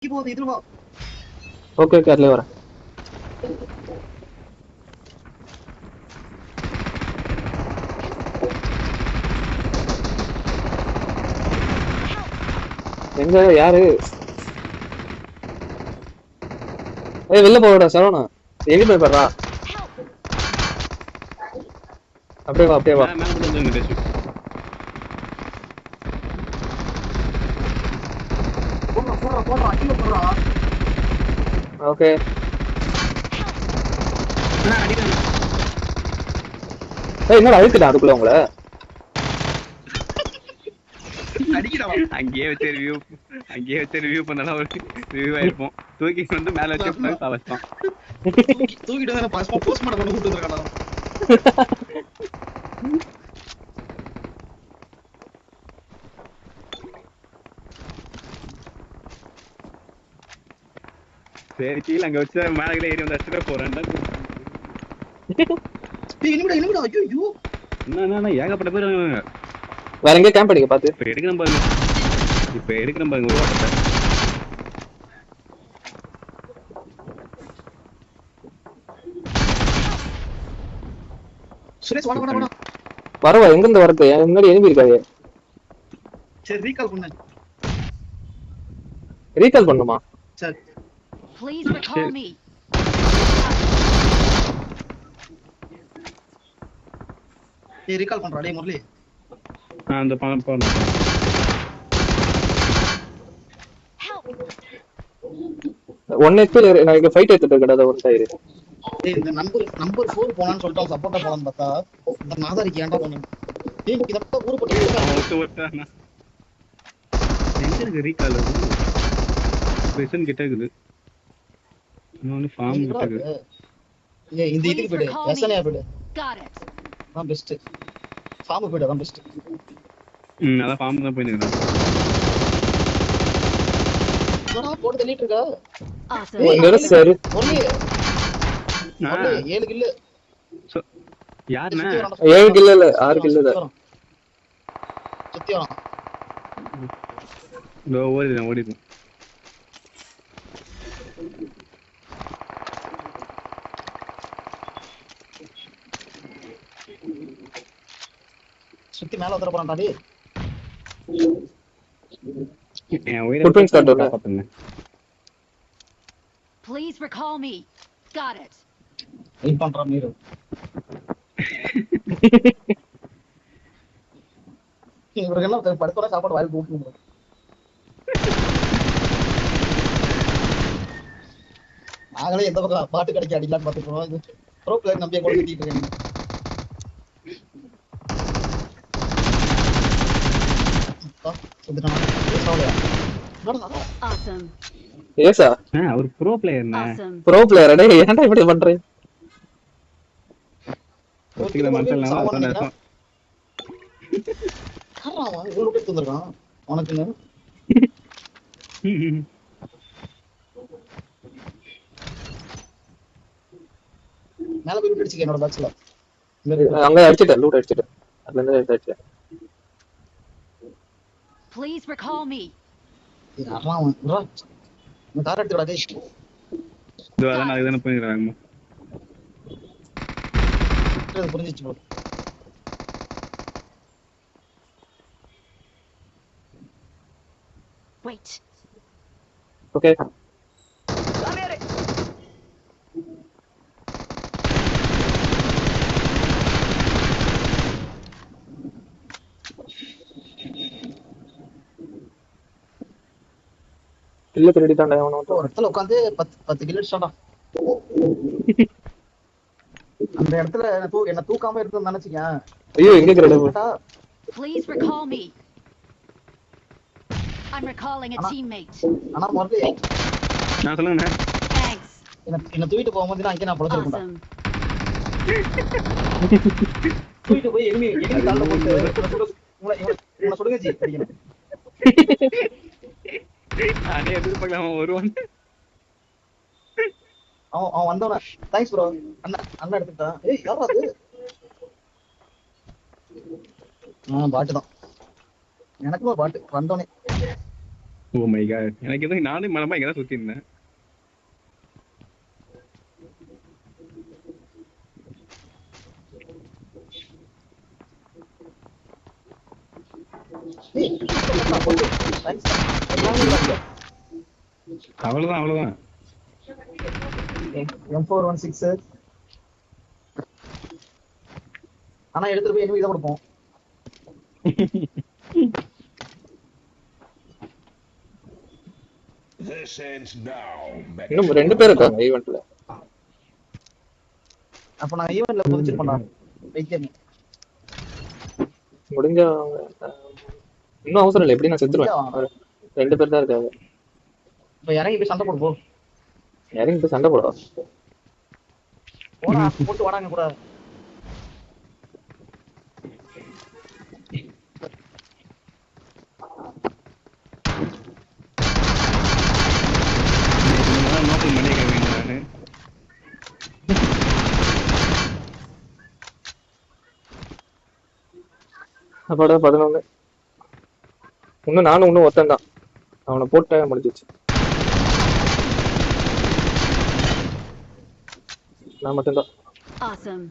Okay okay அதுல வரேன். எங்க யாரு? ஏய் வெளில போடா சரவணா. எங்க போய் பாறா? அப்படியே வா அப்படியே வா. மேல வந்து பேசு. போடா அடில போடா. ஓகே. அடிடா. ஏய் என்னடா அழுக்குடா அதுக்குள்ள உங்கள? அடிக்குடா. அங்கேயே வச்சு ரிவ்யூ பண்ணாலும் ஒரு ரிவ்யூ ஆயிருப்போம். தூக்கி வந்து மேல வச்சு வச்சான். தூக்கிட்டு தான் பாஸ்மா போஸ்ட்மார்ட்டம் பண்ண கூப்பிட்டு வந்திருக்கானா. சரி கீழே அங்க வச்சு மேல ஏறி வந்து அடிச்சுட்டு போறேன்டா. என்னடா ஐயோ என்ன ஏகப்பட்ட பேர் வேற எங்க கேம்ப் அடிக்க பாத்து. இப்ப எடுக்கிறேன் பாருங்க ஒரு வாட்டத்தை. சுரேஷ் வாடா. வரவா எங்க இருந்து வரது? முன்னாடி எழுப்பி இருக்காது. சரி ரீகால் பண்ணு. ரீகால் பண்ணுமா? சரி Please recall me. ரீகால் பண்றா டேய் முரளி. அந்த பணம் போறேன். ஒன் ஹெச்பி நான் இங்க ஃபைட் எடுத்துட்டு இருக்கடா ஒரு சைடு. டேய் இந்த நம்பர் 4 போலான்னு சொல்லிட்டு சப்போர்ட்டா போலான்னு பார்த்தா இந்த நாதாரிக்கு ஏன்டா போனீங்க? டேய் இதப்ப ஊரு போட்டு எங்க இருக்கு ரீகால்? பிரசன் கிட்ட இருக்குது. இன்னொன்னு ஃபார்ம் கிட்ட இருக்குது. ஏய் இந்த இதுக்கு போடு. எஸ்என்ஏ போடு. Got it. தான் பெஸ்ட். ஃபார்ம் போடு தான் பெஸ்ட். அதான் ஃபார்ம் தான் போய் நிக்கிறேன். என்னடா போட்டு தள்ளிட்டு இருக்க? Awesome. இங்க சரி. முரளி 7 கில். யாருண்ணா? 7 கில் இல்ல 6 கில் தான். சுத்தி வரான். இதோ ஓடிடுறேன். சுத்தி மேல வந்துற போறான்டா டேய். என் உயிரை Footprints காட்டுங்க. காப்பாத்துங்க. Please recall me. Got it. Wait பண்றா மீரு. இவருக்கு என்ன படுத்தோட சாப்பாடு வாயில் போட்டுங்க. நாங்களே எந்த பக்கம் பாட்டு கடைக்கு அடிக்கலாம் பார்த்துக்கிறோம். இது ப்ரோ பிளேயர் நம்பிய கூட கட்டிட்டு இருக்கேன். Awesome. ஏசா அவர் ப்ரோ பிளேயர்ண்ணா. Awesome. ப்ரோ பிளேயர் டேய் ஏன்டா இப்படி பண்ற? ஒத்திக்கிற மனுஷன் இல்லாம இவ்வளவு பேர் தந்துருக்கான் உனக்குன்னு. மேல போய் அடிச்சுக்க என்னோட பாக்ஸ்ல. அங்க அடிச்சிட்டேன் லூட் அடிச்சிட்டேன். அதுல இருந்து அடிச்சிட்டேன். Please recall me. யாரலாம் ப்ரோ நான் கார் எடுத்துடா டேய். இதோ அதான் நான் இதன போயிடுறாங்க. இது புரிஞ்சிச்சு ப்ரோ. Wait. ஓகே. இல்ல திருடி தான்டா அவன ஒரு இடத்துல உட்கார்ந்து 10 கிலோ அடிச்சாடா. அந்த இடத்துல என்ன தூக்காம இருக்குன்னு நினைச்சீங்க. ஐயோ எங்க great? Please recall me. I'm recalling a teammate. ஆனா மொர்லி நான் சொல்லுங்க. Thanks. என்ன தூக்கிட்டு போகும்போது நான் இங்க நான் பொளச்சிருக்கேன்டா. Awesome. தூக்கிட்டு போய் எனிமி கால்ல போட்டு உங்களை சுடுங்க ஜி அடிக்கணும். நானே எதிர்பார்க்காம வருவான். அவன் வந்தவன தேங்க்ஸ் ப்ரோ. அண்ணா எடுத்துட்டான். ஏய் யாரா அது? பாட்டு தான். எனக்கும் பாட்டு வந்தோனே ஓ மை காட், எனக்கு எதுவும் நானே மனமா இங்க தான் சுத்தி இருந்தேன். ஏய், சூப்பர்டா, போடு. Nice. எல்லாமே இருக்கு. அவ்வளவுதான். M416 ஆனா எடுத்துட்டு போய் எனிமி தான் கொடுப்போம். This ends now, இன்னும் 2 பேர் இருக்காங்க ஈவென்ட்ல. அப்ப நான் ஈவென்ட்ல குதிச்சிட்டு பண்ணா வைக்கணும். முடிஞ்சா இன்னும் அவசரம் இல்லை, எப்படி நான் செத்துருவேன். 2 பேர் தான் இருக்காங்க. இப்ப இறங்கி போய் சண்டை போடு போ. இறங்கி போய் சண்டை போடுவா. போடா, போட்டு வாடாங்க கூட. நோக்கம் பண்ணிக்க வேணும் நானு. அப்பாடா 11. நானும் ஒருத்தன் தான். அவனை போட்ட முடிஞ்சிச்சு. நான் மட்டும்தான். Awesome.